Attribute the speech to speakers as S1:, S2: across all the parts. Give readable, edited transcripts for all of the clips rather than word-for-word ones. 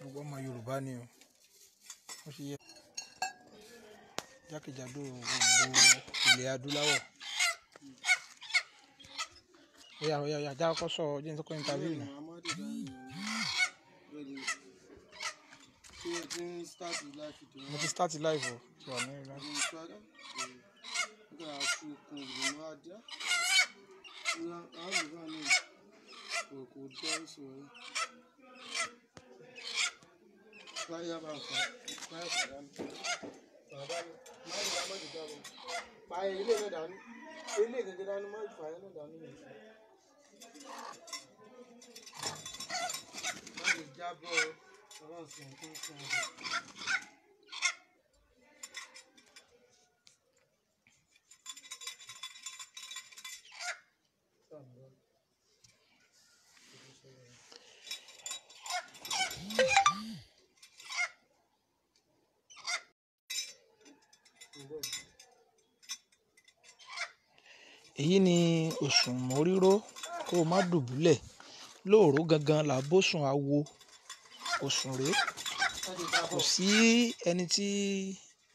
S1: gbogbo ọmọ Yorùbá ni o. Ó ṣe yẹ jákèjádò gbogbo ilẹ̀ adúláwọ̀. Oya já kọ́kọ́ sọ jẹ́ ní kọ́kọ́ interview náà. Mo ti start live o. Ti wà ní live. Èyí ni Osun moriro kó má dùbúlẹ̀ lóòró gangan là bósùn awo Osun rèé. Kò sí ẹni tí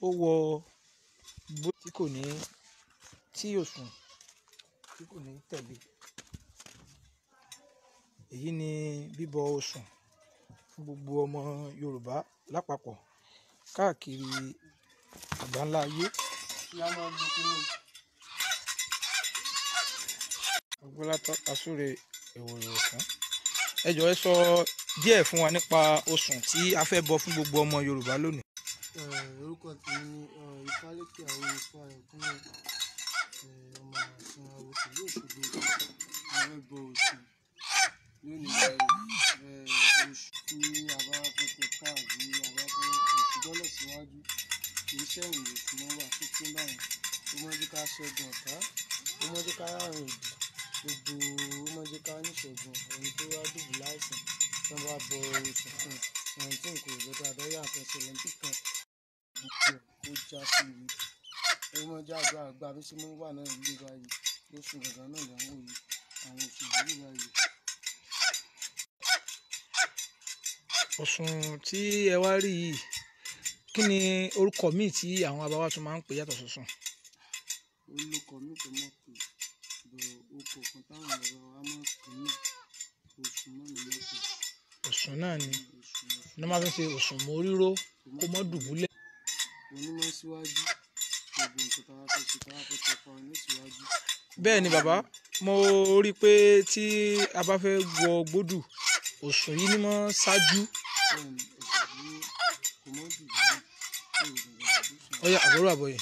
S1: ó wọ bó tí kò ní tí Osun tí kò ní tẹ̀lé. Èyí ni bíbọ Osun fún gbogbo ọmọ Yorùbá lápapọ̀ káàkiri àgbáńlá ayé. Ọgbọ́látọ́ asúre ìwòrò fún. Ẹ jọ̀ọ́ ẹ sọ díẹ̀ fún wa nípa Osun tí a fẹ́ bọ fún gbogbo ọmọ Yorùbá lónìí.
S2: Orúkọ tèmi ni Ifálékè àwọn Ifá ẹ̀kúnlẹ̀ ọmọ Ọ̀ṣun àwọn ìlú Òṣogbo. A fẹ́ bọ Osun lónìí oṣù tí a bá fẹ́ tó káàdì a bá fẹ́ oṣù gbọ́dọ̀ síwájú kì í ṣẹ̀yìn oṣù mọ́ wà tó tó báyìí. Ó mọ́ jẹ́ ká ṣẹ́gun ọ̀tá, ó mọ́ jẹ́ ká rárìn òdì, gbogbo ó mọ́ jẹ́ ká níṣẹ́gun ẹni tó wá dùbù láìsàn tí wọ́n bá bọ Osun fún ẹni tí nǹkan ìjọba abẹ́rẹ́ àtẹ̀sẹ̀ lẹ́ńtì kan gbogbo ó já sí ìwé. Ó mọ́ jẹ́ àjọ àgbà bí sí mọ́ wà náà nílé báyìí lóṣù gangan náà lẹ́wọ̀n yìí àwọn oṣù yìí báyìí.
S1: Osun tí ẹ wá rí yìí kí ni orúkọ míì tí àwọn bàbá wa tún máa ń pè yàtọ̀ sọ́sùn?
S2: Olùkọ́ mi tó mọ̀ pé bọ̀ okò kan táwọn bàbá wa máa ń pè ní Osun náà ni wọ́n pè.
S1: Osun náà ni wọ́n máa fi ṣe Osun moriro kó má dùbúlẹ̀.
S2: Onímọ̀ síwájú gbogbo nǹkan tá a fẹ́ ṣe tá a fẹ́ tẹ̀kọ́ ní síwájú.
S1: Bẹ́ẹ̀ ni bàbá, mo rí i pé tí a bá fẹ́ wọ gbódù Osun yìí ni mo ṣáájú. Ọya àbúrò àbọ̀yè.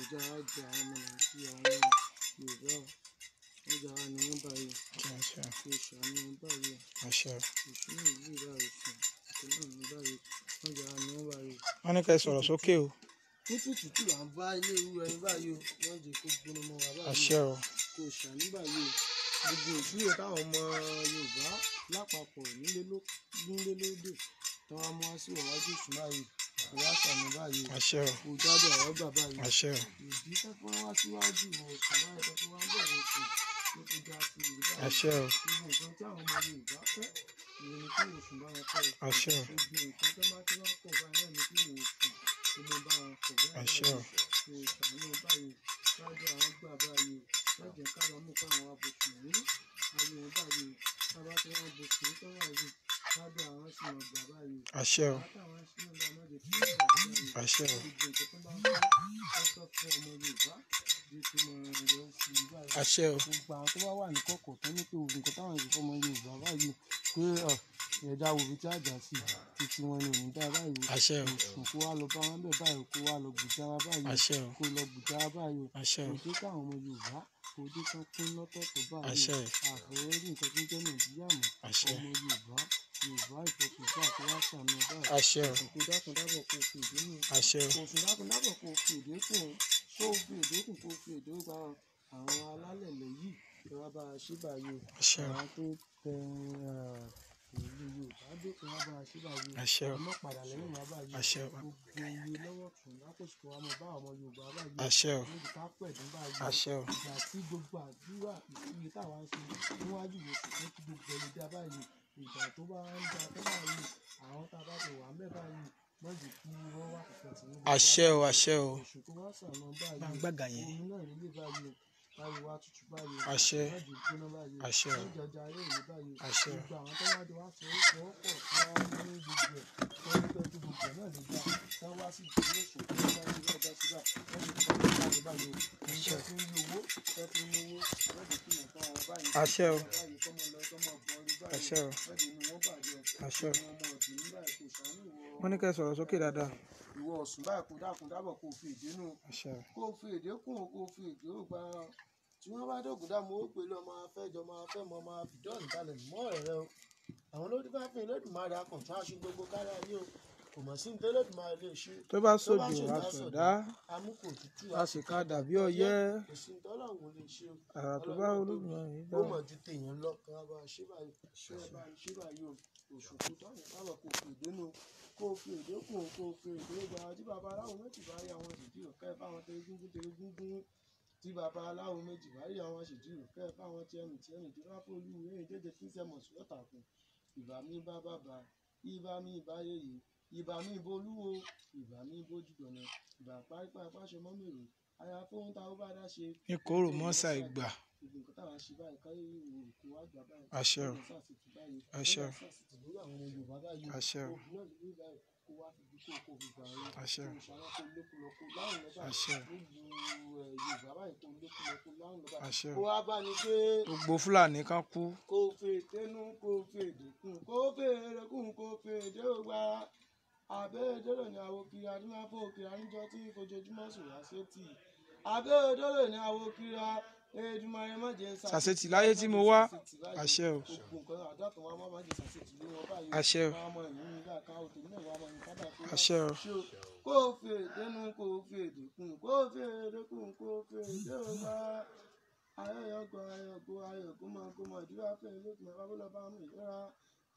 S2: Ìjà àjà ọmọ Nàìjíríà àwọn Yorùbá ọjà ni wọ́n báyìí. Oṣù àmì wọn báyìí. Oṣù ní ìlú ìbáyìí sùn ìpínlẹ̀ ní báyìí ọjà ni wọ́n báyìí.
S1: Wọ́n ní ká ẹ sọ̀rọ̀ sókè o.
S2: Tútù là ń bá ilé ìwé ẹni báyìí o. Wọ́n jẹ́ kó gbóná mọ́ wa báyìí.
S1: Àṣẹ o.
S2: Kò ṣàní báyìí o. Gbogbo ìṣúlẹ̀ táwọn ọmọ Yorùbá lápapọ̀ nílé lóde táwọn mú wá sí ìwájú Osun báyìí. Ìwà sàmì báyìí o.
S1: Àṣẹ o.
S2: Kò jáde àwọn ọgbà báyìí.
S1: Àṣẹ o.
S2: Ìdí tẹ́fọ́ wá síwájú Osun báyìí tẹ́fọ́ wá bọ̀ Osun ló ti já sí ìlú báyìí.
S1: Àṣẹ o.
S2: Gbogbo nǹkan tí àwọn ọmọ Yorùbá fẹ́ ìròyìn tí Osun bá wọn fẹ́.
S1: Àṣẹ o.
S2: Gbogbo nǹkan tí wọ́n bá ti wá pọ̀ báyìí náà ní kí Osun ló bá wọn pọ̀ báyìí.
S1: Àṣẹ o.
S2: Kò ṣàánú báyìí ṣáájú àwọn gbà báyìí o. Lọ́jọ́ káwọn mú fún àwọn abòsùn ní ayé wọn báyìí o. Tábà tí wọ́n bòsùn tó wà yìí ṣáájú àwọn sì mọ̀ gbà báyìí o.
S1: Àṣẹ o. Àṣẹ o. Àṣẹ o.
S2: Gbogbo àwọn tó bá wà ní kọ̀kọ̀ tó ní pé nǹkan táwọn ìṣòfò ọmọ Yorùbá báyìí pé ẹ̀dá òbí tí àjà sí títí wọn ni òun dá báyìí.
S1: Àṣẹ o.
S2: Osun kó wá lọ bá wọn bẹ̀ báyìí kó wá lọ gbìjà wa báyìí.
S1: Àṣẹ o.
S2: Kó lọ gbìjà wa báyìí.
S1: Àṣẹ o.
S2: Òde káwọn ọmọ Yorùbá òde kan kún lọ́tọ̀ọ̀tọ̀ báyìí.
S1: Àṣẹ o.
S2: Àfọwọ́rí nǹkan tó ń jẹ́ Nàìjíríà mọ̀.
S1: Àṣẹ.
S2: Ọmọ Yorùbá ìfọ̀kùnfà tó wá sàmì ọba.
S1: Àṣẹ o.
S2: Osun kó dákun dábọ̀ kó fi ìdí nù.
S1: Àṣẹ o.
S2: Osun dákun dábọ̀ kó fi ìdí fún un. kó fi èdè kù kó fi èdè gba àwọn alálẹ̀ lẹ́yìn kí wọ́n bá a ṣe báyìí àwọn tó tẹ ìlú Yorùbá dé kí wọ́n bá a ṣe báyìí ọmọ padà lẹ́yìn wọn báyìí gbogbo iye lọ́wọ́ tún lákòóso kí wọ́n mọ bá ọmọ Yorùbá báyìí níbi ká pẹ̀lú báyìí ìgbà tí gbogbo àdúrà ìsinmi táwa ń ṣe níwájú ìwòsàn tó ti gbogbo ẹni dá báyìí ìgbà tó bá ń da tó báyìí àwọn tá a bá ti wà ń bẹ́ báyìí wọ́n jù kí wọ́n wà kẹ̀kẹ́ tí wọ́n bá oṣù tó wá sànà báyìí òun náà nílé báyìí báyìí wá tutù báyìí wọ́n jù gbóná báyìí wọ́n jọjà ayé ìlú báyìí gbogbo àwọn tó wájú wá fọwọ́pọ̀ tí wọ́n ní gbogbo ẹ̀ wọ́n ní pẹ́ tó gbogbo ẹ̀ náà lè gbà tí wọ́n wá sí ìdílé oṣù tó wọ́n bá ti rí ọjà síbà wọ́n ti kọ́ ọ́ báyìí báyìí níṣẹ́ tí ń yí owó tẹ́ fi ń owó wọ́n ti fi hàn fún àwọn báyìí báyìí kọ́mọ lọ kọ́mọ bọ̀ orí báyìí wọ́n ti inú wọn bàjẹ́ ọmọ ọ̀dùn nígbà ètò ìṣàánú ìwọ.
S1: wọ́n ní kẹ́ sọ̀rọ̀ sókè dáadáa.
S2: ìwọ Ọ̀ṣun báyìí kó dákun dábọ̀ kó fi èdè nù kó fi èdè kùn kó fi èdè ó gba tí wọ́n bá dógùn dá mo ó pè lọ máa fẹ́ jọ máa fẹ́ mọ máa fi dọ́ọ̀nù balẹ̀ mọ́ ọ̀rẹ́ o àwọn olórí bá pín Olódùmarè akọ̀tún aṣọ gbogbo kárí ayé o kò mọ̀ sí ní Olódùmarè lè ṣe
S1: tó bá sójú àsọdá
S2: amúkò tútù
S1: àsìká dàbí ọyẹ́
S2: kò sí ní tọ́lọ́hún lè ṣe o
S1: àrà tó bá Olódùmarè
S2: ó mọ̀ ju tèèyàn lọ kí wọ́n bá ṣe báyìí o oṣù tó tọ́ yẹn bábọ̀ kò fi èdè nù kó fi èdè kùn kó fi èdè gba tí bàbá aláwọ̀ méjì bá rí àwọn ìdílé kẹ́ fáwọn tẹ gúngún tí bàbá aláwo méjì bá rí àwọn aṣèjìrò kẹ́ fáwọn tí ẹnì tí wọ́n fún olú ẹ̀yìn dédé tí sẹ́mọ̀ sí ọ̀tà kù ìbà mi bá bàbá ìbà mi ìbá yèyè ìbà mi ìbolúwo ìbà mi ìbójúgbọ̀nà ìbà párípá pàṣẹ mọ́mìrò àyà fóun tá ó bá dá ṣe.
S1: ní kóró mọ́sà ìgbà.
S2: gbogbo nǹkan táwọn ṣe báyìí káyé òkú wá gbà báyìí.
S1: àṣẹ o àṣẹ o àṣẹ o
S2: kó wá fi bí kó fi gbà wọn
S1: àṣẹ
S2: kó ṣàwọn kó lékun lọ kó láwọn lọ báyìí
S1: àṣẹ
S2: nílùú Yorùbá báyìí kó lékun lọ kó láwọn lọ báyìí
S1: àṣẹ
S2: kó wá bá ní pé
S1: gbogbo Fúlàní kan kú.
S2: kó fi tẹnu kó fi èdè kún kó fi èrè kún kó fi èdè ògbà abẹ́ ìdọ́rọ̀ ní àwọn kiri adúmáfó kiri àníjọ tí fojoojúmọ́ sùn wá sétí abẹ́ ìdọ́rọ̀ ní àwọn kiri Èdùmàrè má jẹ́
S1: sàṣetì láyé tí mo wá àṣẹ o àṣẹ o àṣẹ o.
S2: kó o fi èdè nù kó o fi èdè kún kó o fi èdè kún kó o fi èdè ọgbà ayọ̀yọ̀gbọ̀ ayọ̀gbọ̀ máa kó mọ ìdúrà fẹ́ lókun ẹ̀ bábọ́lọ́ bá mú ìyọ́ra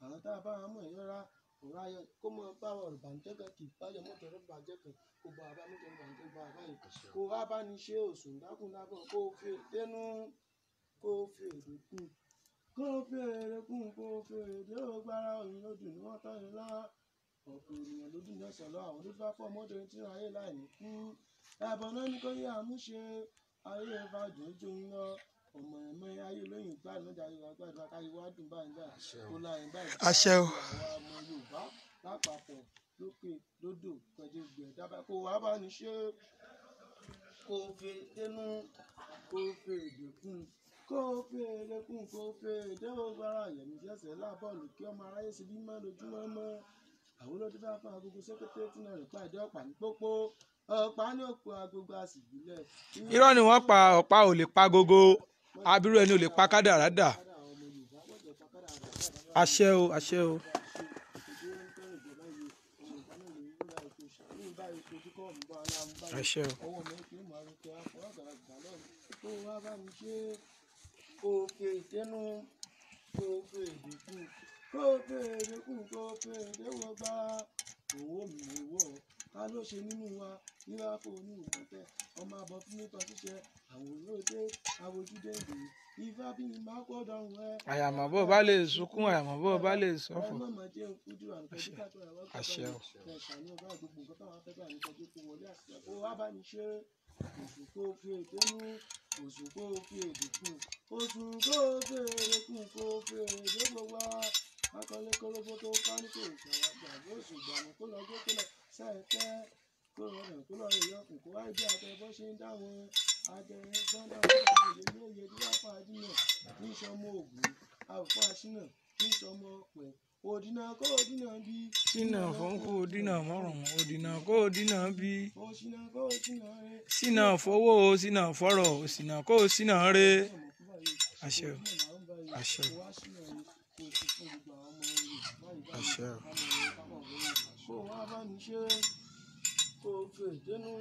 S2: àwọn tá a bá mú ìyọ́ra òun ayọ̀ kó mọ báwọ̀ ìbànújẹ́ kì í báyọ̀ mọ́tò rẹ̀ bàjẹ́ kan kó bá a bá mọ́tò rẹ̀ bàjẹ́ bá a báyìí kó wá bá ní ṣe Ọ̀ṣun dákun dábọ̀ kó o fi èdè nù kó o fi èdè kún kó o fi èdè kún kó o fi èdè ògbára òyìn lódù ní wọ́n tọ́ yín lá ọ̀pọ̀ ènìyàn lódù ní ọ̀sán lọ àwọn olùfẹ́ fọ́ ọmọdé tí ń ayé láì ní kú ẹ̀bọ̀n náà ní kó yẹ àmúṣe ayé ìfàjò ojú ń lọ ọmọ ẹ̀mọ́ ayé lóyìn gbà lọ́jà yorùbá gbàdúrà káyé wá dùn báyìí gbà kó láyé báyìí
S1: àṣẹ o
S2: àwọn ọmọ Yorùbá lápapọ̀ lókè lódò pẹ̀lú ìgbẹ́ dábàá kó wá bá ní ṣe kó o fi dénú kó o fi èdè kún kó o fi èdè kún kó o fi èdè ògbára yẹ̀mí fẹsẹ̀ lábọ́ọ̀lù kí ọmọ aráyé sì bí mọ́ lójúmọ́ mọ́ àwọn olódé bá fún agogo sẹ́kẹ́tẹ́ tí náà rẹ̀ pàdé ọ̀pá ní pópó ọ̀pá ní òpó agogo àsìgbìlẹ̀.
S1: irọ́ ni wọ́n pa ọ̀pá ò lè pa gogo abirú ẹni ò lè pa kádàrádà àṣẹ o àṣẹ o. àṣẹ o.
S2: kó wá bá mi ṣe kó o fi ìdẹ́nu kó o fi èdè kún kó o fi èdè kún kó o fi èdè wọ gbá owó mi owó ká ló ṣe nínú wa yíwá fún oníwòsàn ọmọ àbọ̀ fún nípa ṣíṣe àwọn olóde àwòjúdé ìdè ifá bí mi máa kó dọ̀hún ẹ.
S1: àyàmọ̀ bó bá lè sunkún àyàmọ̀ bó bá lè sọ́fọ̀. àṣẹ o.
S2: oṣù kó fi èdè nù oṣù kó fi èdè kún oṣù kó fi èdè kún kó fi èdè gbogbo akọlẹ kọlọbọ tó pánìkò ìṣàwádà oṣù gbàmù kó lọ gbé kó lọ sẹẹkẹ kó lọ rẹ kó lọ rẹ yọkùn kó wáyé bí àtẹ bó ṣe ń dáwọn àjẹyẹ gbọndà wọn lè ní òye dídáfà àdínà ní ìṣọmọ ògùn àwòfọ àṣìnà ní ìṣọmọ ọpẹ òdìnà kó òdìnà bí.
S1: sínà fún kó òdìnà mọ́rùn òdìnà kó òdìnà bí.
S2: òṣìnà kó òṣìnà rẹ.
S1: sínà fowó sínà fọ́rọ̀ òṣìnà kó sínà rẹ. àṣẹ o àṣẹ o àṣẹ o.
S2: kó wá bá mi ṣe kó o fi èdè nù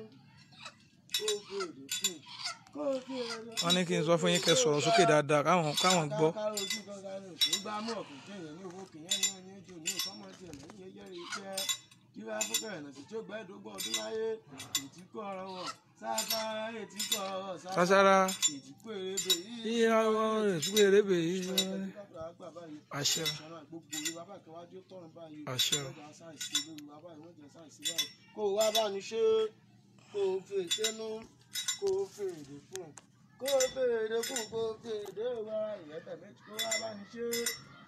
S1: wọ́n ní kí n sọ fún yín kẹ́ sọ̀rọ̀ sókè dáadáa káwọn gbọ́. Sásárá ìyàwó ètùkú èrèbè yìí. Àṣẹ. Àṣẹ.
S2: Kó o wá bá ní ṣe kó o fi ìṣẹ́nu kó o fi èdè fún kó o fi èdè fún kó o fi èdè wá ìrẹ́pẹ̀ méjì kó o wá bá ní ṣe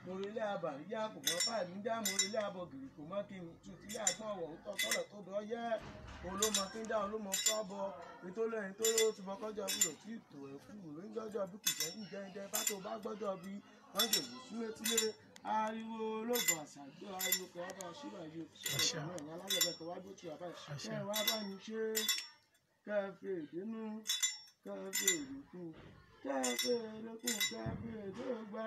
S2: morílẹ̀ àbàríyá kò mọ́ fáìmí dá morílẹ̀ àbọ̀gìrì kò mọ́ kí n tún tílé àgbọ̀n ọ̀wọ̀ ń tọ́ tọ́lọ̀ tó dọ̀ yẹ́ olómọ tí ń dá olómọ fábọ̀ ètò lẹ́yìn tó lówó ti fọkọ́jọ́ bí lò tí ìtò ẹ̀kú ló ń jọ́jọ́ bí kò sẹ́yìn jẹ́ńjẹ́ bá tó bá gbọ́jọ́ bí wọ́n jẹ̀ wò sí létílé ariwo olóògùn àṣàjọ ariwo kan wá bá a ṣíra yìí ọ̀sẹ̀ náà ní alágbẹ̀bẹ̀ kan wá dó tù wá báyìí kẹ́ ẹ wá bá ní ṣe kẹ́ ẹ fi èdénú kẹ́ ẹ fi èdè kún kẹ́ ẹ fi èdè kún kẹ́ ẹ fi èdè gbá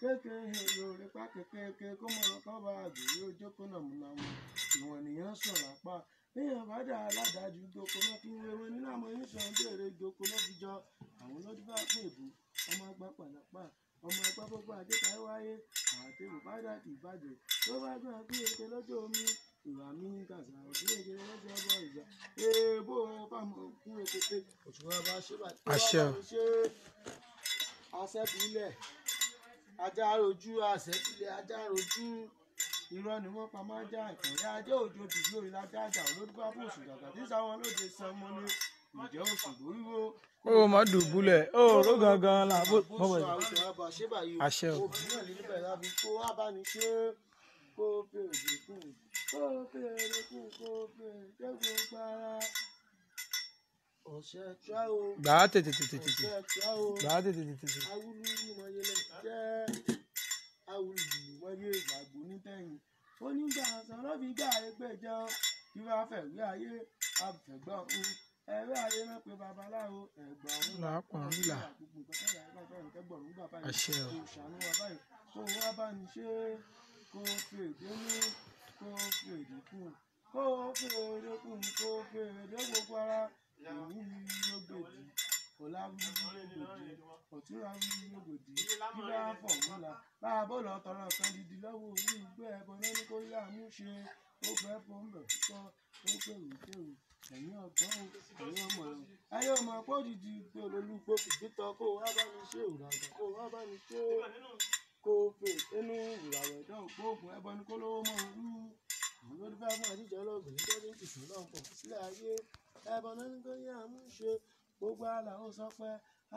S2: kékeré lórí pa kékeré kó mọ̀ kọ́ bá àgbèrè ojókòó nàmúnàmú ìwọ̀n nìyẹn sọ̀rọ̀ apá èèyàn bá dà aládàájú gboko náà fi wéwé nínú àmọ́ oníṣàn béèrè gboko náà fi jọ àwọn lọ́dún bá pè bò ọmọ àgbà pàlápà ọmọ ẹgbẹ́ gbogbo àdéhùn wáyé àtẹ̀wò bá dà kì í bàjẹ́ tó bá gbọ́n bí èké lọ́jọ́ omi ìwà mi ń kàṣà òbí èké lọ́jọ́ ọjọ́ ìjà èèbó fáwọn òkun èkété òṣùwọ̀n bá ṣe bàtí wọ́n bá ṣe àṣẹ́bílẹ̀ ajá rojú àṣẹ́bílẹ̀ ajá rojú irọ́ ni wọ́n pa máa já ìkànnì ajé òjò dìbò ìlàjà àjà olódùbá fún oṣù gàgà tí sáwọn lóde san mọ́ ní ìjẹ́ oṣù lóríwó.
S1: Ó má dùbúlẹ̀ ó ró gangan là bó bọ̀ yìí. Àṣẹ o.
S2: Obìnrin náà níbẹ̀ lábí kó wá bá ní ṣe kó fèrè kún kó fèrè kún kó fèrè dẹ́gbọ̀n gbára. Ọ̀sẹ̀ tíá o.
S1: Gbà á tètè.
S2: Ọ̀sẹ̀ tíá o.
S1: Gbà á tètè.
S2: Awúlú ìmọ̀yẹlẹ jẹ́ awúlú wáyé ìgbàgbó nítẹ̀yìn onígbà sọ̀rọ̀ fi gbà ẹgbẹ́jọ́ kí wọ́n fẹ́ wí ayé àfẹ̀gbọ́n ẹ̀rọ ayé náà pé babaláwo ẹ̀gbọ́n ọ̀hún
S1: làápọ̀nrúlà. Àṣẹ o.
S2: kò ṣàánú wa báyìí kó wá bá ní ṣe kó fi èdè ní kó fi èdè kún kó fi èdè kún kó fi èdè gbogbo ara ìní ló gbèdì ọ̀làwí lógbòdì ọ̀túnráwí lógbòdì bíbá fọ̀múlà bá a bọ̀ lọ tọrọ kan dídí lọ́wọ́ orí ìgbẹ́ ẹbọ náà ní kó yá mú ṣe ó gbẹ́ fọ́nbẹ̀ púpọ̀ ó gbèrú ẹ̀yìn ọ̀gbọ́n ẹ̀yìn ọmọ rẹ̀ ayé ọmọ pọ́ dídí pé olólùpọ̀ kìkìtọ̀ kó wá bá mi ṣe òràgà kó wá bá mi ṣe kó fè inú ìràwọ̀ ẹ̀dá ògbóògùn ẹbọ ní kó lówó mọ́ orú àwọn ló dúpẹ́ fún àtijọ́ ọlọ́gbìn tó ní ìsìn náà pọ̀ sílẹ̀ ayé ẹbọ náà ní kó yá mú ṣe gbogbo àlà ó sọ pé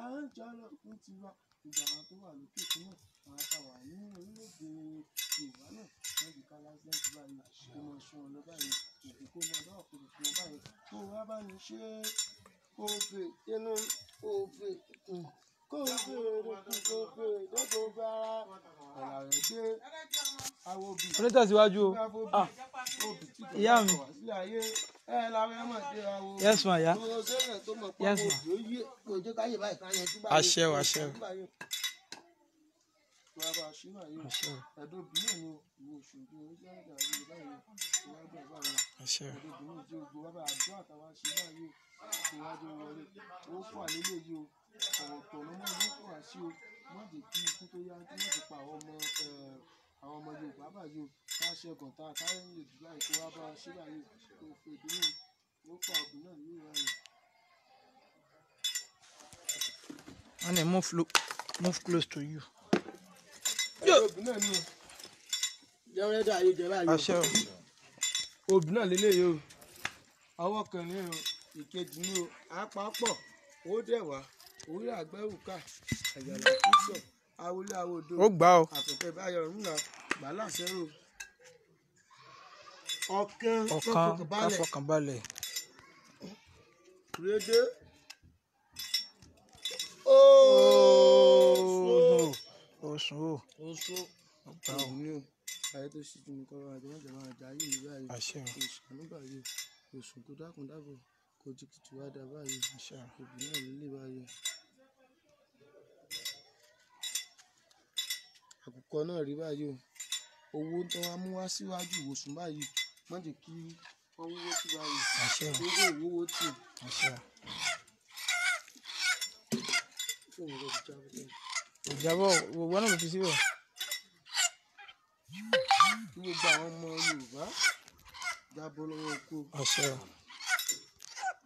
S2: àwọn ìjọ ọlọ́kùn ti wá ìgbà àwọn tó wà lókè tó náà àwọn àtàwà ní orílẹ̀-èdè Yorùbá náà wọ́n ti ká lásìlẹ́ǹtì báyìí kó mọ ṣọ́ ọ lọ báyìí òkè kó mọ ọlọ́wọ́ kó fún ọ báyìí kó wá bá ní ṣe kó fè inú kó fè kó fè lókun kó fè dọ́gbọ̀ gbá ọ̀là rẹ̀ gbé àwọn òbí
S1: Onítẹ̀síwájú o. Ìyá mi. Yes ma ya. Yes ma. Àṣẹ o àṣẹ o. Àṣẹ o. Àṣẹ
S2: àwọn ọmọ Yorùbá báyìí ká ṣẹ́gun tá a káyọ̀ lè dùn láì kó wá bá a ṣe báyìí kó fi ìdúró ló pa ọ̀gbìn náà ní ìwà rẹ̀.
S1: And then move close to you.
S2: Òbí náà ni jẹun rẹ dà yé jẹ báyìí.
S1: Àṣẹ o.
S2: Òbí náà lélẹ́yìí o. Ọwọ́ kan ní o, ìkejì ní o, àpapọ̀, ó dẹ̀ wá, orí àgbẹ̀rùkà, àyàlá kúsọ̀, awolé awodo.
S1: Ó gbà o.
S2: Àtẹ̀tẹ̀ báyọ̀ ńlá, gbàlá sẹ́rò. Ọ̀kan
S1: fọkànbalẹ̀.
S2: Rédé.
S1: Osun o.
S2: Osun.
S1: Ọgbà o.
S2: Ní o, ayé tó ṣì tún kọ́ àjọmọ́jọmọ́ àjà yìí ní báyìí.
S1: Àṣẹ o.
S2: Oṣù báyìí, oṣù tó dákun dábọ̀, kò jìkìtì wá dá báyìí.
S1: Àṣẹ o.
S2: Òbí náà lílé báyìí. Àkùkọ náà rí báyìí o. Owó tó wá mú wá síwájú Osun báyìí, má jẹ́ kí wọ́n wúwo sí báyìí.
S1: Àṣẹ o.
S2: Owó ìwúwo tì.
S1: Àṣẹ o. ìjábọ̀ gbogbo náà ló fi síbẹ̀.
S2: Kí gbogbo àwọn ọmọ Yorùbá jábọ́ lọ́wọ́ ikú.
S1: Àṣẹ.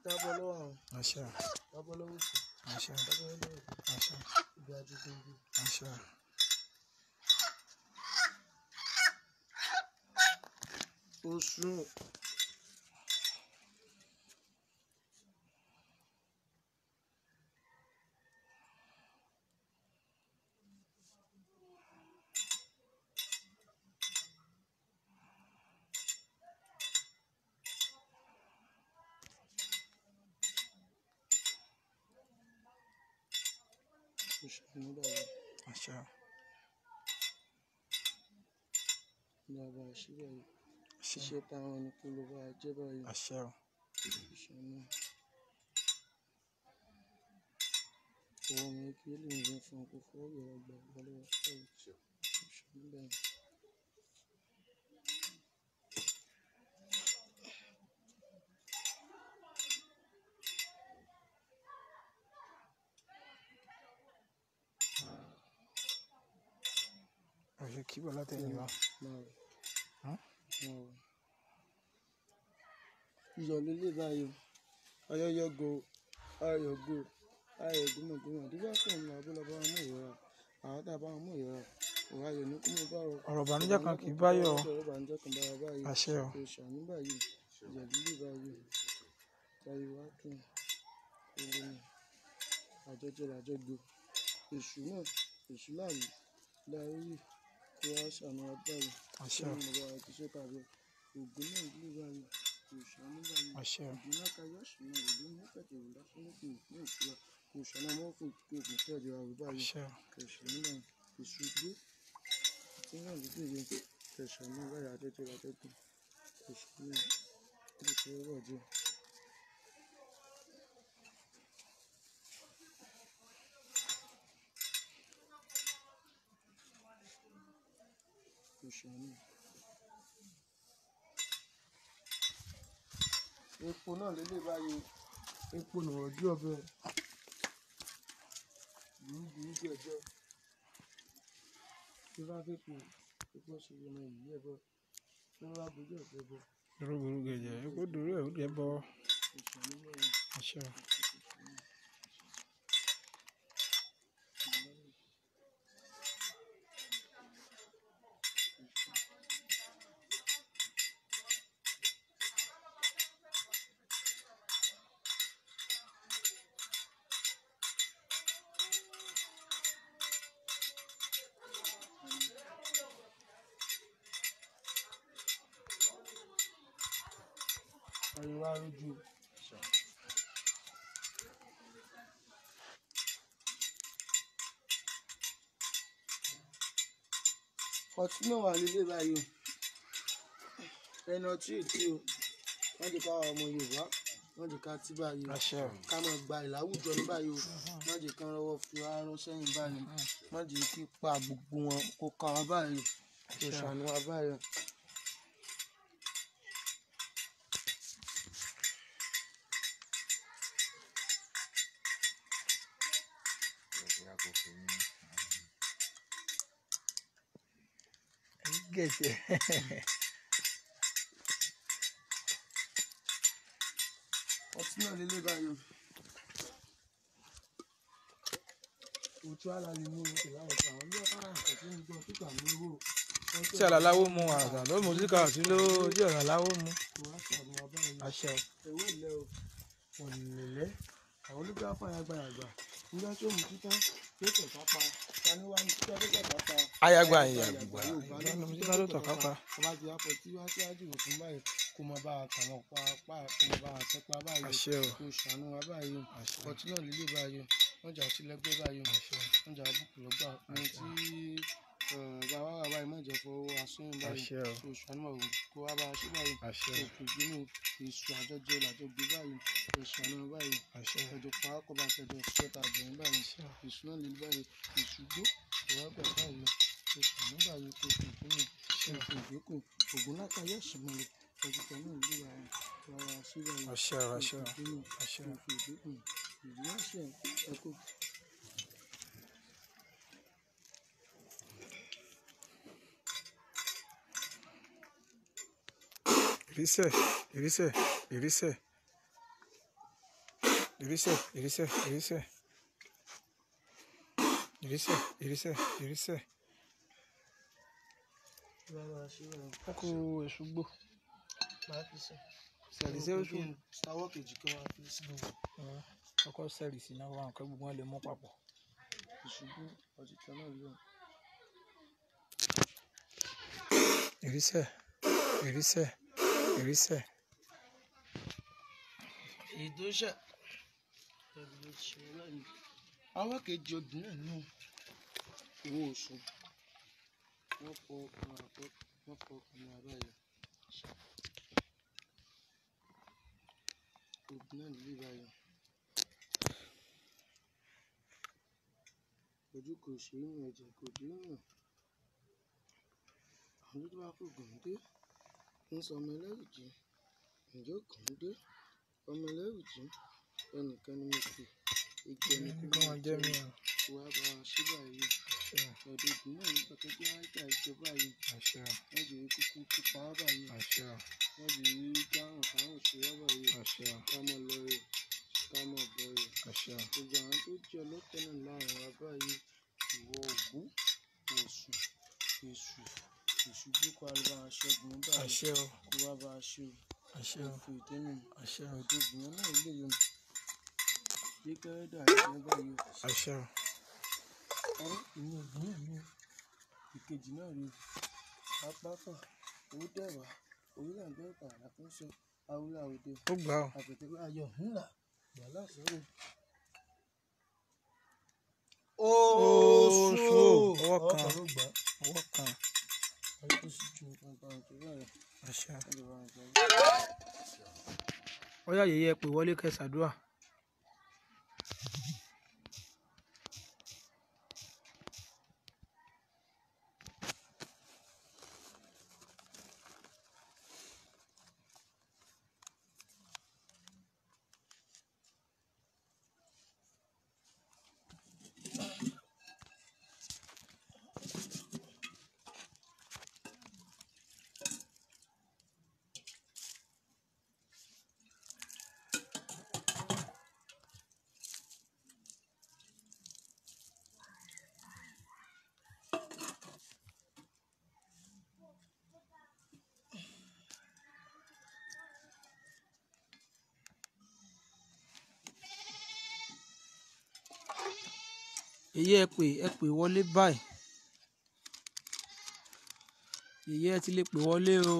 S2: Jábọ́ lọ́wọ́ àwọn.
S1: Àṣẹ.
S2: Jábọ́ lọ́wọ́ ikú.
S1: Àṣẹ.
S2: Jábọ́ lọ́wọ́ ikú.
S1: Àṣẹ.
S2: Ibi àdìgbòǹgbò.
S1: Àṣẹ.
S2: Osun.
S1: Àṣẹ.
S2: Bàbá àṣírí ṣiṣẹ́ táwọn ẹni kó ló bá jẹ́ báyìí.
S1: Àṣẹ.
S2: Ìṣàánú. Owó mi kí lè ń fún ọkọ fún ọ̀rọ̀ ọgbà lọ́wọ́ sọ́ọ̀rọ̀. Ìṣàánú báyìí.
S1: Àṣẹ kí bọ́lá tẹ̀lé wa.
S2: Iyọ̀ lélẹ̀ báyìí. Ayọ̀yọ̀gò, ayọ̀gò, ayọ̀gòmọ̀gòmọ̀. Dígbà fún ọmọ abúlọ́bá wọn mú ìrora. Àwọn tá a bá wọn mú ìrora. Òun ayọ̀ ní kó mú bá ọ.
S1: Ọ̀rọ̀ ìbànújẹ́ kan kì í báyọ̀.
S2: Ọ̀rọ̀ ìbànújẹ́ kan bá wa báyìí.
S1: Àṣẹ o.
S2: Ìṣàánú báyìí. Iyọ̀ lélẹ̀ báyìí. Táyé wá tún. Olómi. Àjọjẹ làjọgbò. Èṣù náà. Èṣù láàyè. Láàyè. Kó wá ṣàánú wa báyìí.
S1: Àṣẹ o.
S2: Kí wọ́n ti ṣe tàbí. Ògùn náà lélẹ̀ báyìí. Ìṣàánú báyìí.
S1: Àṣẹ o.
S2: Ògùn náà káyọ̀ ṣùgbọ́n ìlú ní pẹ̀tẹ̀ ìlú fún òkun ní ìtura. Kò ṣàánú mọ́ fún òkun tẹ́jọ àwọn báyìí.
S1: Àṣẹ o.
S2: Kẹ̀ṣàánú báyìí. Èṣù gbé. Tí wọ́n lè dé yẹn. Kẹ̀ṣàánú báyìí àjọjẹ làjọgbò. Kẹ̀ṣàánú. Ó ti rọ̀ díẹ̀. Kẹ̀ṣàánú. Epo náà lélẹ̀ báyìí. Epo nìwọ̀n ojú ọbẹ̀. Burúburú jẹjẹ. Tí bá fẹ́ pò, epo ṣe ọmọ ìlú ẹbọ. Tí wọ́n bá bójú ọ̀pẹ bọ.
S1: Burúburú gẹ̀jẹ̀. Epo dòrò ẹ̀ ó dẹ̀ bọ̀.
S2: Ìṣàánú báyìí.
S1: Àṣẹ o.
S2: Àríwá rojú. Ọtí náà wà nílé báyìí o. Ẹnu ọtí ètí o. Wọ́n jẹ́ ká ọmọ Yorùbá. Wọ́n jẹ́ ká tí báyìí o.
S1: Àṣẹ o.
S2: Ká máa gba ìláwùjọ ní báyìí o. Wọ́n jẹ́ ká rọwọ́ fi arán sẹ́yìn báyìí. Wọ́n jẹ́ kí pa gbogbo wọn kó ká wa báyìí. Kò ṣàánú wa báyìí.
S1: Gẹ̀jẹ̀.
S2: Ọtí náà lélẹ̀ báyìí o. Òtún àlàlé mú ìlànà àwọn ilé ọ̀tá àǹkọ̀ tí ń gbọ́ pípa ní owó.
S1: Tí àlàláwó mu àràtà ló mú síkà àti lójú àlàláwó mu.
S2: Kò wá ṣàánú wa báyìí.
S1: Àṣẹ o.
S2: Ẹ̀wọ́ ìlẹ̀ o. Ọ̀nìlẹ̀. Àwọn olùgbé afáyàgbàyàgbà. Nígbà tí ó mú títán, yóò tẹ̀ kápá. Tani wá ní títọ́ tó tẹ̀ kápá.
S1: Ayagba ìyàgbà. Ìgbàlódé mú síkà ló tọ̀ kápá.
S2: Ọba ti apọ̀ tí wá síwájú òfin báyìí. Kó mọ bá a tàwọn pa kó mọ bá a tẹ́pá báyìí.
S1: Àṣẹ o.
S2: Kò ṣàánú wa báyìí. Ọtí náà lílé báyìí. Wọ́n jà sí lẹ́gbẹ́ báyìí. Wọ́n jà bùkù lọ́gbà. Ní tí bàbá wa báyìí mọ̀jẹ̀ fọwọ́ asúnyìn báyìí.
S1: Àṣẹ o.
S2: Kò ṣàánú wa kó wá bá a ṣe báyìí.
S1: Àṣẹ o.
S2: Òkè gbínú èṣù àjọjẹ làjọgbé báyìí. Kò ṣàánú wa báyìí.
S1: Àṣẹ o.
S2: Ẹjọ́ pa á kọ́ bá a ṣẹjọ́ ṣẹ́ta bẹ̀rẹ̀ báyìí. Èṣù náà lílé báyìí. Èṣù gbó. Ìwà gbà báyìí. Kò ṣàánú báyìí. Kò kùn fún mi. Kò kùn ìgbékùn. Ògùn náà ká yẹ̀ ṣùgbọ́n ọ̀dìtẹ̀ náà ló wà wàrà síbẹ̀ yìí.
S1: àṣẹ o, àṣẹ o, àṣẹ o.
S2: Ìlú àṣẹ ẹ̀kọ́.
S1: ìrísẹ̀ ìrísẹ̀ ìrísẹ̀ ìrísẹ̀ ìrísẹ̀ ìrísẹ̀ ìrísẹ̀ ìrísẹ̀ ìrísẹ̀.
S2: Wàrà síbẹ̀ yìí.
S1: ó kú èṣùgbò.
S2: Máa fi sí.
S1: sẹ̀rìsẹ̀ oṣù.
S2: Sáwọ́ kejì kan máa fi sí.
S1: ọkọ sẹ̀rìsì náà wà nǹkan gbogbo wọn lè mú papọ̀.
S2: Ìṣubú ọ̀dìtẹ̀ náà ló.
S1: ìrísẹ̀ ìrísẹ̀ ìrísẹ̀.
S2: Èyí tó ṣẹ̀ ẹ̀rù ló ti ṣe báyìí. Àwọn kejì obìnrin náà ní owó oṣù. Wọ́n fọ ọkùnrin àbáyọ. Obìnrin náà lè báyọ. Ojú kò ṣe é rìn, ẹ̀jẹ̀ kò dé rìn. Àwọn tó bá kó gòǹdé ń sọ ọmọ ẹlẹ́rù jí. Ǹjẹ́ ògùn dé ọmọ ẹlẹ́rù jí? Ẹnìkan ni mo pè. Igi ẹni kó máa jẹ́ mi. Wà á bá wa sí báyìí. Ọ̀dọ̀ ògùn náà ní pẹ̀kẹ́ bí wọ́n gbà jẹ báyìí. Wọ́n jẹ́ kúkú kópa wá báyìí. Wọ́n jẹ́ dáhùn káhùn sí wá báyìí. Ká mọ̀ lọ rẹ̀, ká mọ̀ bọ̀ rẹ̀. Gbogbo àwọn tó jẹ́ ọlọ́tẹ̀ náà láàrin wa báyìí. Ìwọ Ògún, Osun, Èṣù gbókò àlùbá aṣẹ́gun báyìí. Kó wá bá a ṣe o. Òfò ìdẹ́nu. Ọ̀dọ̀ ògùn náà lè yọ. Bí kẹ́rẹ́dà ṣe báyìí. Ìní ògùn náà ní ìkejì náà rí. Apákan, owó dẹ̀wà, orílẹ̀ àgbẹ̀ ọ̀tà àkóso, awúlá òde.
S1: ó gbà ó.
S2: Àpètẹ́ ayọ̀ ńlá, gbàlá sọ̀rọ̀.
S1: Oṣù ọwọ́ kan
S2: ló gbà.
S1: ọwọ́ kan. àṣẹ. ó yá yẹyẹ pé wọlé kẹsàdúrà. èyí ẹ pè wọlé báyìí. èyí ẹ ti lè pè wọlé o.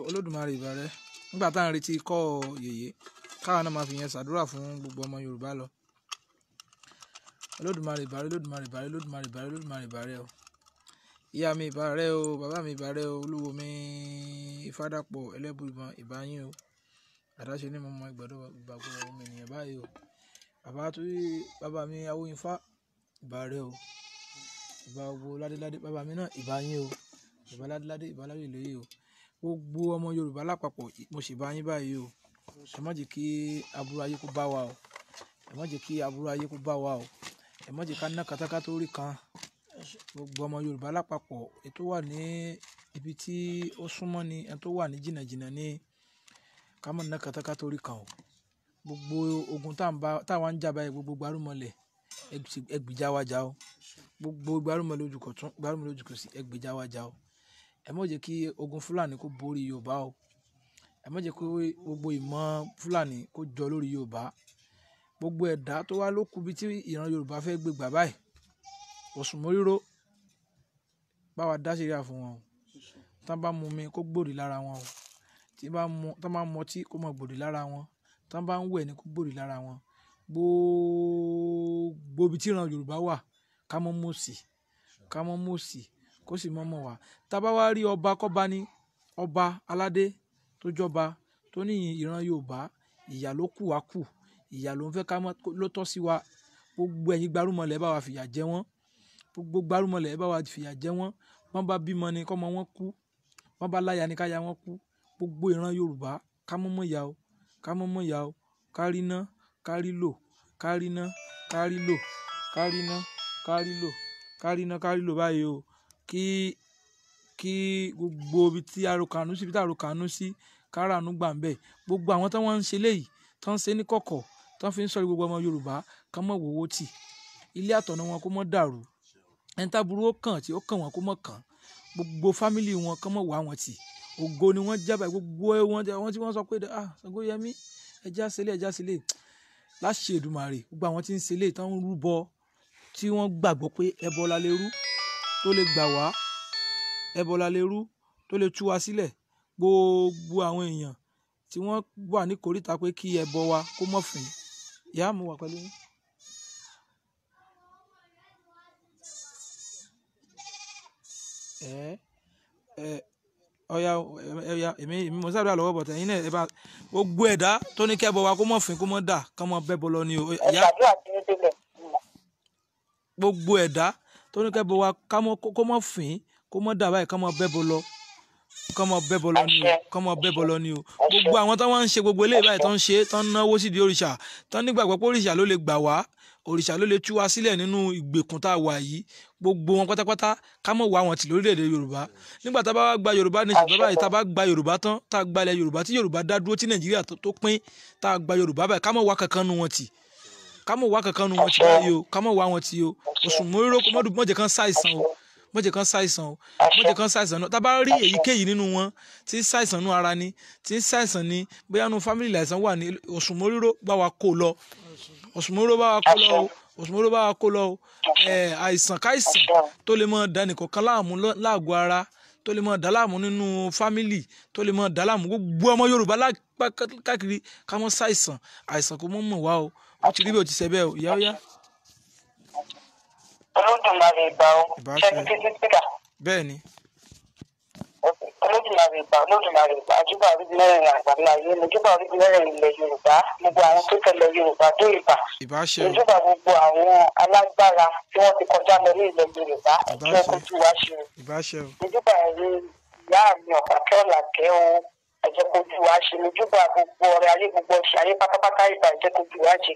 S1: Olódùmarè ìbà rẹ nígbà tá à ń retí kọ́ yèyé káwa náà máa fi yẹn ṣàdúrà fún gbogbo ọmọ Yorùbá lọ. Olódùmarè ìbà rẹ, Olódùmarè ìbà rẹ, Olódùmarè ìbà rẹ, Olódùmarè ìbà rẹ o. ìyá mi ìbà rẹ o, bàbá mi ìbà rẹ o, olúwo mi Ifádàpọ̀ Ẹlẹ́bùíbọn ìbà yín o. Àdáṣe ní mọ̀mọ́ ìgbàdo ìgbàgbọ́ ọmọ ènìyàn báyìí o. Bàbá mi Awóyinfá ìbà rẹ o. ìbà gbogbo ládéládé bàbá mi náà ìbà yín o. ìbà ládéládé ìbà ládé lóye o. Gbogbo ọmọ Yorùbá lápapọ̀ mo sì bá yín báyìí o. ẹ má jẹ́ kí aburú ayé kó bá wa o. ẹ má jẹ́ kí aburú ayé kó bá wa o. ẹ má jẹ́ ká ná katakata orí kan. Gbogbo ọmọ Yorùbá lápapọ̀ ètò wà ní ibi tí ó súnmọ́ ni ẹ tó wà ní jìnnàjìnnà ní ká má ná katakata orí kan o. Gbogbo ogun táwa ń jà báyìí gbogbo gbárùmọ̀lẹ̀ ẹ gbìjà wa jà o. Gbogbo gbárùmọ̀lẹ̀ ojúkọ̀tún gbárùmọ̀lẹ̀ ojúkòsì ẹ gbìjà wa jà o. ẹ má jẹ́ kí ogun Fúlàní kó borí Yorùbá o. ẹ má jẹ́ kí gbogbo ìmọ̀ Fúlàní kó jọ lórí Yorùbá. Gbogbo ẹ̀dá tó wá ló kù bí tí ìran Yorùbá fẹ́ gbé gbà báyìí. Osun moriro bá wa dá síríà fún wọn o. Tán bá mu mi kó gbòdì lára wọn o. Tán bá mu ọtí kó má gbòdì lára wọn. Tán bá ń wẹ̀ ní kó gbòdì lára wọn. Gbogbo ibi tí ìran Yorùbá wà ká mọ́ mọ̀ sí kó sì mọ́ mọ̀ wá. Tá bá wá rí ọba kọ́ba ní ọba aládé tó jọba tó ní ìran Yorùbá ìyà ló kù wá kù, ìyà ló ń fẹ́ ká mọ́ ló tọ́ sí wa. Gbogbo ẹ̀yin gbárùmọ̀lẹ̀ bá wa fìyà jẹ wọ́n, gbogbo gbárùmọ̀lẹ̀ bá wa fìyà jẹ wọ́n. Wọ́n bá bímọ ni kọ́mọ wọn kú, wọ́n bá láya ni káya wọn kú. Gbogbo ìran Yorùbá ká mọ́mọ́ ya o, ká mọ́mọ́ ya o, kárí ná, kárí lò, kárí ná, kárí lò, kárí ná, kárí lò, kárí ná, kárí lò báyìí o. Kí gbogbo ibi tí àròkànú sí, ibi tí àròkànú sí, káràánú gbà ń bẹ̀. Gbogbo àwọn tí wọ́n ń ṣe léyìí, tí wọ́n ń ṣe ní kọ̀kọ̀, tí wọ́n fi ń sọ̀rọ̀ gbogbo ọmọ Yorùbá, ká mọ̀ wòwó tì. Ilé àtọ̀nà wọn kó mọ́ dàrú. Ẹni tá burú ó kàn tí ó kàn wọ́n kó mọ́ kàn. Gbogbo fámìlì wọn ká mọ̀ wá wọn tì. Ògo ni wọ́n jábà gbogbo wọn tí wọ́n sọ pé Ṣàngóyẹmí ẹja sílẹ̀ ẹja sílẹ̀ láṣẹ Èdùmàrè. Gbogbo àwọn tí ń ṣe léyìí tí wọ́n ń rúbọ, tí wọ́n gbàgbọ́ pé ẹbọ la lè rú tó lè gbà wá, ẹbọ la lè rú tó lè tú wa sílẹ̀. Gbogbo àwọn èèyàn tí wọ́n wà ní kòríta pé kí ẹbọ wa kó mọ́ fín. Ìyá mo wà pẹ̀lú yín. Ọya èmi mo sábà lọ́wọ́ bọ̀tẹ̀ yín náà ẹ bá gbogbo ẹ̀dá tó ní kẹ́bọ wa kó mọ́ fín kó mọ́ dà ká mọ́ bẹ́bọ lọ ni o. Gbogbo ẹ̀dá tó ní kẹ́bọ wa kó mọ́ fín kó mọ́ dà báyìí ká mọ́ bẹ́bọ lọ, ká mọ́ bẹ́bọ lọ ni o, ká mọ́ bẹ́bọ lọ ni o. Gbogbo àwọn tó wọ́n ń ṣe gbogbo eléyìí báyìí tó ń ṣe, tó ń náwó sídìí òrìṣà, tó ń nígbàgbọ́ pé òrìṣà ló lè gbà wá, òrìṣà ló lè tú wa sílẹ̀ nínú ìgbèkùn tá a wà yìí. Gbogbo wọn pátápátá ká mọ̀ wá wọn tì lórílẹ̀‐èdè Yorùbá. Nígbà tá a bá wá gba Yorùbá nation tó báyìí, tá a bá gba Yorùbá tán, tá a gba ilẹ̀ Yorùbá tí Yorùbá dá dúró, tí Nàìjíríà tó pín, tá a gba Yorùbá báyìí, ká mọ̀ wá kankan nu wọn tì, ká mọ̀ wá kankan nu wọn tì báyìí o, ká mọ̀ wá wọn tì o. Osun moriro kó mọ̀jẹ̀ kan ṣàìsàn o, mọ̀jẹ̀ kan ṣàìsàn o, mọ̀jẹ̀ kan ṣàìsàn náà. Tá a bá rí èyíkéyìí nínú wọn tí ń ṣàìsàn nú ara ni, tí ń ṣàìsàn ni bóyá nú fámìlì láìsàn wà ní, Osun moriro bá wa kó lọ, Osun moriro bá wa kó lọ o, Osun moriro bá wa kó lọ o. Àìsàn káìsàn tó lè mọ dánìkọ̀ọ̀kan láàmú láàgọ̀ ara, tó lè mọ dá láàmú nínú fámìlì, tó lè mọ dá láàmú gbogbo ọmọ Yorùbá káàkiri ká mọ́ ṣàìsàn, àìsàn kò mọ̀ wá o. Ó ti rí bí ó ti ṣe bẹ́ẹ̀ o. Ìyá ó yá.
S3: Olódùmarè ìgbà o. Ṣẹ́ni títí síkà.
S1: Bẹ́ẹ̀ ni.
S3: Olódùmarè ìgbà, Olódùmarè ìgbà, àjúbà oríbi mẹ́rin àgbàlá ayé, mojúbà oríbi mẹ́rin ilẹ̀ Yorùbá, gbogbo àwọn tó tẹ̀lé Yorùbá dé ìbà. Mojúbà gbogbo àwọn alágbára tí wọ́n ti kọjá lọ ní ilẹ̀ Yorùbá, ẹ̀jẹ̀ kojú wa ṣe. Mojúbà ẹ̀yin ìyá mi Ọ̀pákẹ́ Ọ̀làkẹ́ o, ẹ̀jẹ̀ kojú wa ṣe. Mojúbà gbogbo ọ̀rẹ́ ayé, gbogbo ọ̀ṣẹ́ ayé pátápátá ìbà, ẹ̀jẹ̀ kojú wa ṣe.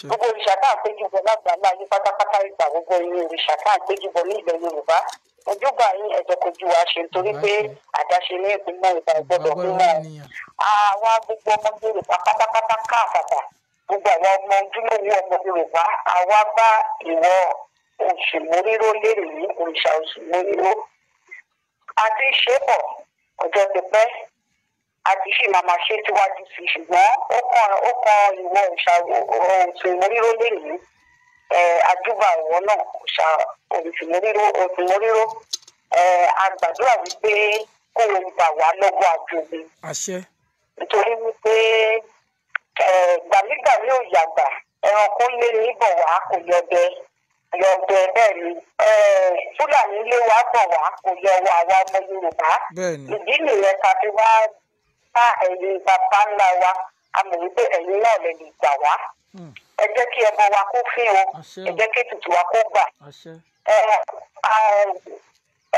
S3: Gbogbo òrìṣà tá à ń péjúbọ lágbàlá ayé pátápátá ìbà, gbogbo ẹ̀yin òrìṣà tá à ń péjúbọ ní ilẹ̀ Yorùbá, ojúbà yín ẹ̀jẹ̀ kojú wa ṣe nítorí pé àdáṣe ní ìpínlẹ̀ ìgbà ìgbọ́dọ̀ pín mọ́ àwa gbogbo ọmọ Yorùbá pátápátá káàkàtà, gbogbo àwọn ọmọ ojúlówó ọmọ Yorùbá, àwa bá ìwọ Osun moriro lérè ní òrìṣà Osun moriro àti ìṣepọ̀ ọjọ́ ti pẹ́ àti sì máa ṣe síwájú sí, ṣùgbọ́n ó kan ìwọ òrìṣà Osun moriro lérè ní àjúbà ìwọ náà òrìṣà Osun moriro àgbàdúrà wípé kó o gbà wá lọ́wọ́ àjòjì.
S1: Àṣẹ.
S3: Nítorí wípé gbàmígbàmí ò yàgbà, ẹranko lé níbọ̀ wá kò yọdẹ bẹ́ẹ̀ ni Fúlàní lé wá bọ̀ wá kò yọ àwa ọmọ Yorùbá. Ìdí nìyẹn ká fi wá bá ẹ̀yin bàbá ńlá wa, a mọ̀ wípé ẹ̀yin náà lè lè gbà wá. Ẹ jẹ́ kí ẹbọ wa kó fín o, ẹ jẹ́ kí ètùtù wa kó gbà.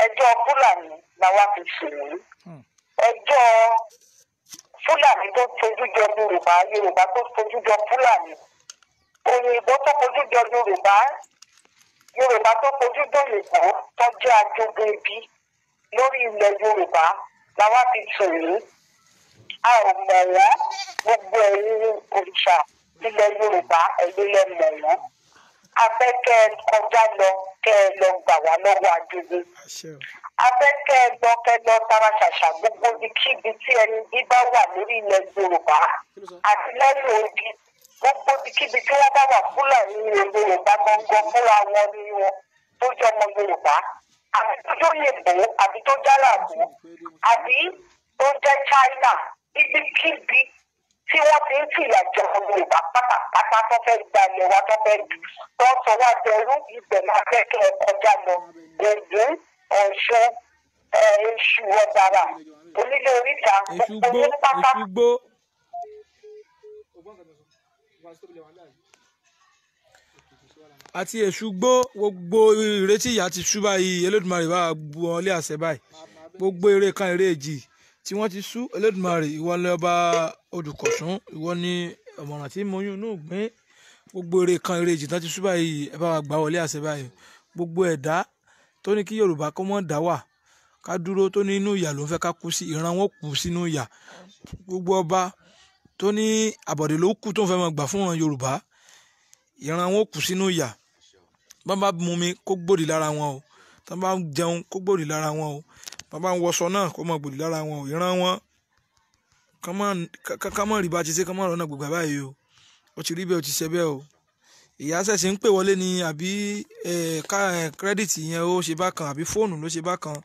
S3: Ẹjọ́ Fúlàní làwa fi sùn yìí. Ẹjọ́ Fúlàní tó fojú jọ Yorùbá, Yorùbá tó fojú jọ Fúlàní, òyìnbó tó fojú jọ Yorùbá, Yorùbá tó fojú jọ òyìnbó tó jẹ́ ajogun ibi lórí ilẹ̀ Yorùbá làwa fi sùn yìí. A ò mọ̀ wọ́n, gbogbo ẹ̀yin òrìṣà ilẹ̀ Yorùbá ẹ̀yin lẹ mọ̀ wọ́n. A fẹ́ kẹ́ ẹ kọjá lọ, kẹ́ ẹ lọ gbà wá lọ́wọ́ ajogun. A fẹ́ kẹ́ ẹ lọ tara ṣàṣà gbogbo ibikíbi tí ẹni bí bá wà lórí ilẹ̀ Yorùbá àti lẹ́yìn odi, gbogbo ibikíbi tí wọ́n bá wà Fúlàní Yorùbá gbọ̀ngàn fúnra wọn ni wọn tó jẹ́ ọmọ Yorùbá, àbí tó jẹ́ òyìnbó, àbí tó jẹ́ Àràbò, àbí tó jẹ́ China, ibikíbi tí wọ́n ti ń fìyà jẹ ọmọ Yorùbá pátápátá tó fẹ́ gba ilẹ̀ wa, tó fẹ́ sọ wá dẹrú, ibẹ̀ máa fẹ́ kẹ́ ẹ kọjá lọ. Ògún, Ọ̀ṣun, Èṣù, Ọ̀dàrà, onílé oríta, gbogbo ní pátá
S1: àti èṣù gbó gbogbo ìrètí ìyá ti sú báyìí Elédùmarè bá bu ọlé àṣẹ báyìí gbogbo eré kan eré èjì tí wọ́n ti sú Elédùmarè ìwọ ni ọba Odùkọ̀tún ìwọ ni ọ̀mọ̀ràn tí mo yún inú gbìn gbogbo eré kan eré èjì tí wọ́n ti sú báyìí ẹ bá wa gbà wọlé àṣẹ báyìí gbogbo ẹ̀dá tó ní kí Yorùbá kó mọ́ dá wà ká dúró tó ní inú ìyà ló ń fẹ́ ká kú sí ìran wọn kù sínú ìyà gbogbo ọba tó ní àbọ̀dé ló kù tó ń fẹ́ máa gbà fún wọn Yorùbá ìran wọn kù sínú ìyà bọ́n bá mú mi kó gbòdì lára wọn o tọ́n bá jẹun kó gbòdì lára wọn o bọ́n bá ń wọṣọ náà kó máa gbòdì lára wọn o ìran wọn ká mọ̀ rí bá ti ṣe ká mọ̀ rọ́nà gbogbo báyìí o ó ti rí bẹ́ẹ̀ ó ti ṣe bẹ́ẹ̀ o ìyá ṣẹ̀ṣẹ̀ ń pè wọlé ni àbí kírẹ́dìtì yẹn ó ṣe bákan àbí fóònù ló ṣe bákan.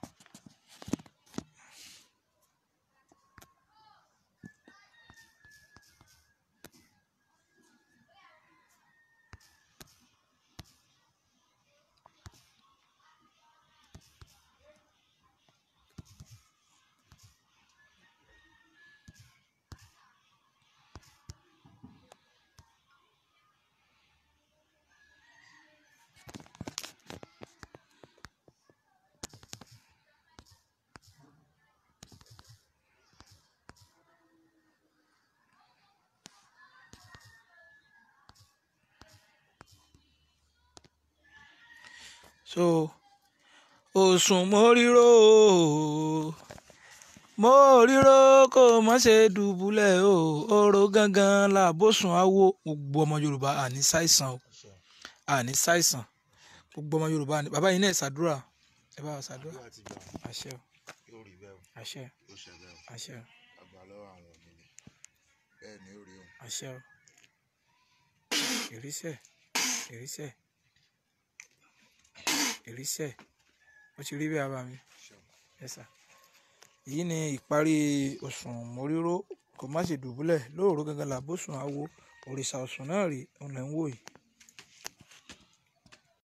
S1: So Osun moriro kò má ṣe dùbúlẹ̀ o oró gangan làbósùn awo gbogbo ọmọ Yorùbá àní ṣàìsàn o àní ṣàìsàn gbogbo ọmọ Yorùbá àní bàbá yìí náà ṣàdúrà ẹ bá wa ṣàdúrà àṣẹ o àṣẹ àṣẹ o àṣẹ o ìrísẹ̀ ìrísẹ̀ ìrísẹ̀ ó ti rí bí bàbá mi ẹ̀sà èyí ni ìparí Osun moriro kò má ṣe dùbúlẹ̀ lóòró gangan làbósùn awo òrìṣà Ọ̀ṣun náà rí òun lẹ́ ń wò yìí.